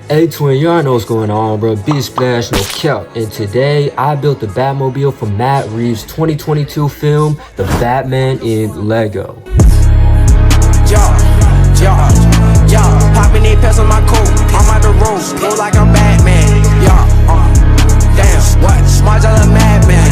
Hey twin, you already know what's going on, bro. Big splash, no cap. And today I built the Batmobile from Matt Reeves' 2022 film, The Batman in Lego. Popping eight pets on my coat. I'm out the road, feel like I'm Batman. Damn, what? Smart as a madman.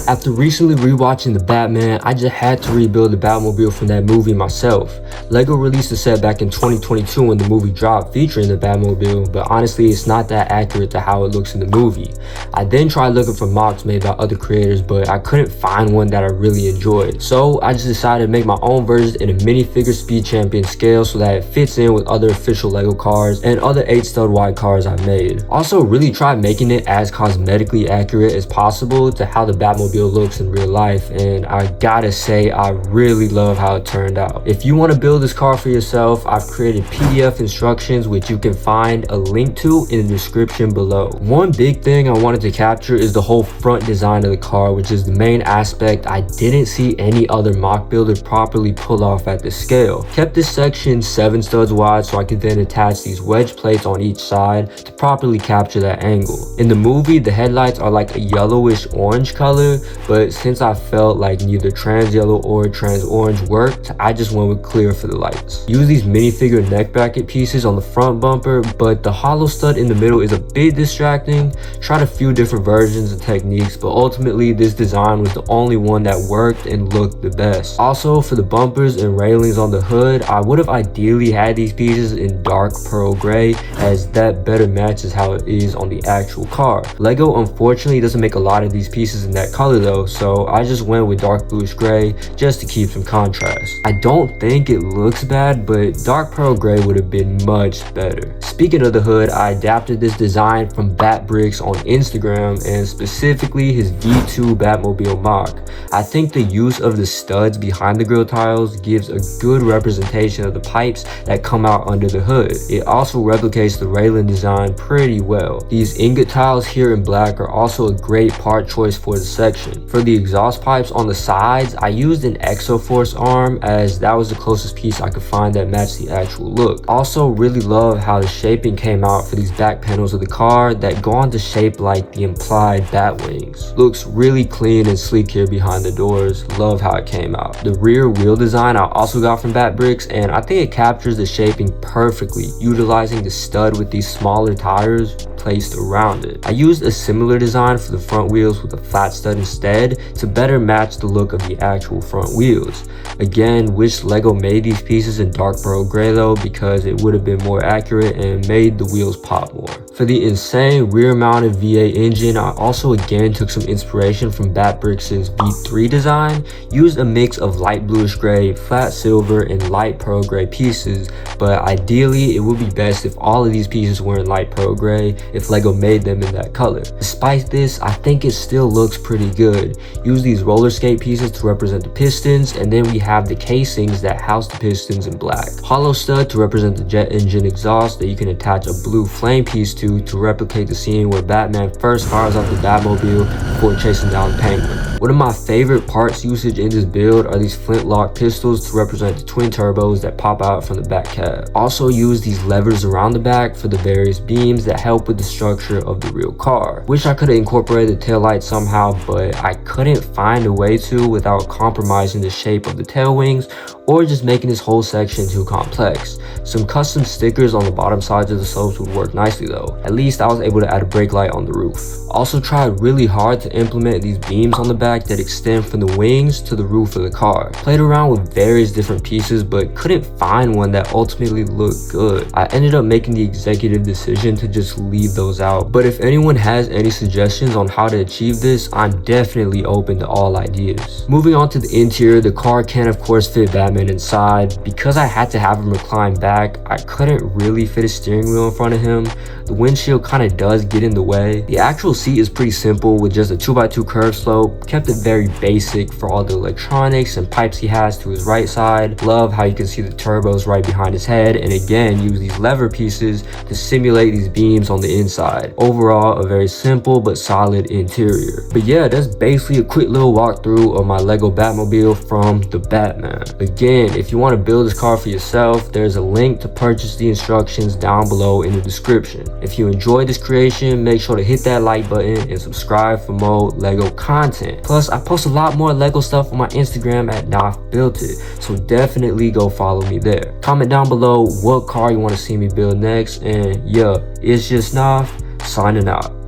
After recently rewatching The Batman, I just had to rebuild the Batmobile from that movie myself. Lego released a set back in 2022 when the movie dropped featuring the Batmobile, but honestly it's not that accurate to how it looks in the movie. I then tried looking for MOCs made by other creators, but I couldn't find one that I really enjoyed. So I just decided to make my own version in a minifigure Speed Champion scale so that it fits in with other official Lego cars and other 8 stud wide cars I've made. Also really tried making it as cosmetically accurate as possible to how the Batmobile looks in real life, and I gotta say I really love how it turned out. If you want to build this car for yourself, I've created PDF instructions which you can find a link to in the description below. One big thing I wanted to capture is the whole front design of the car, which is the main aspect I didn't see any other mock builder properly pull off at this scale. Kept this section 7 studs wide so I could then attach these wedge plates on each side to properly capture that angle. In the movie, the headlights are like a yellowish orange color, but since I felt like neither trans yellow or trans orange worked, I just went with clear for the lights. Use these minifigure neck bracket pieces on the front bumper, but the hollow stud in the middle is a bit distracting. Tried a few different versions and techniques, but ultimately this design was the only one that worked and looked the best. Also, for the bumpers and railings on the hood, I would have ideally had these pieces in dark pearl gray, as that better matches how it is on the actual car. Lego unfortunately doesn't make a lot of these pieces in that color though, so I just went with dark bluish gray just to keep some contrast. I don't think it looks bad, but dark pearl gray would have been much better. Speaking of the hood, I adapted this design from Bat Bricks on Instagram, and specifically his V2 Batmobile mock. I think the use of the studs behind the grille tiles gives a good representation of the pipes that come out under the hood. It also replicates the railing design pretty well. These ingot tiles here in black are also a great part choice for the section. For the exhaust pipes on the sides, I used an Exoforce arm as that was the closest piece I could find that matched the actual look. Also really love how the shaping came out for these back panels of the car that go on to shape like the implied bat wings. Looks really clean and sleek here behind the doors. Love how it came out. The rear wheel design I also got from Bat Bricks, and I think it captures the shaping perfectly, utilizing the stud with these smaller tires placed around it. I used a similar design for the front wheels with a flat stud instead to better match the look of the actual front wheels. Again, wish Lego made these pieces in dark pearl gray though, because it would have been more accurate and made the wheels pop more. For the insane rear mounted V8 engine, I also again took some inspiration from Bat Bricks' V3 design, used a mix of light bluish gray, flat silver, and light pearl gray pieces, but ideally it would be best if all of these pieces were in light pearl gray if Lego made them in that color. Despite this, I think it still looks pretty good. Use these roller skate pieces to represent the pistons, and then we have the casings that house the pistons in black. Hollow stud to represent the jet engine exhaust that you can attach a blue flame piece to replicate the scene where Batman first fires off the Batmobile before chasing down the Penguin. One of my favorite parts usage in this build are these flintlock pistols to represent the twin turbos that pop out from the back cab. Also use these levers around the back for the various beams that help with the structure of the real car. Wish I could have incorporated the taillight somehow, but I couldn't find a way to without compromising the shape of the tail wings or just making this whole section too complex. Some custom stickers on the bottom sides of the slopes would work nicely though. At least I was able to add a brake light on the roof. Also tried really hard to implement these beams on the back that extend from the wings to the roof of the car. Played around with various different pieces but couldn't find one that ultimately looked good. I ended up making the executive decision to just leave those out, but if anyone has any suggestions on how to achieve this, I'm definitely open to all ideas. Moving on to the interior, the car can of course fit Batman inside. Because I had to have him recline back, I couldn't really fit a steering wheel in front of him. The windshield kind of does get in the way. The actual seat is pretty simple with just a 2x2 curve slope, kept kept it very basic for all the electronics and pipes he has to his right side. Love how you can see the turbos right behind his head, and again use these lever pieces to simulate these beams on the inside. Overall, a very simple but solid interior. But yeah, that's basically a quick little walkthrough of my Lego Batmobile from the Batman. Again, if you want to build this car for yourself, there's a link to purchase the instructions down below in the description. If you enjoyed this creation, make sure to hit that like button and subscribe for more Lego content. Plus, I post a lot more Lego stuff on my Instagram at NofBuiltIt, so definitely go follow me there. Comment down below what car you want to see me build next, and yeah, it's just Nof signing out.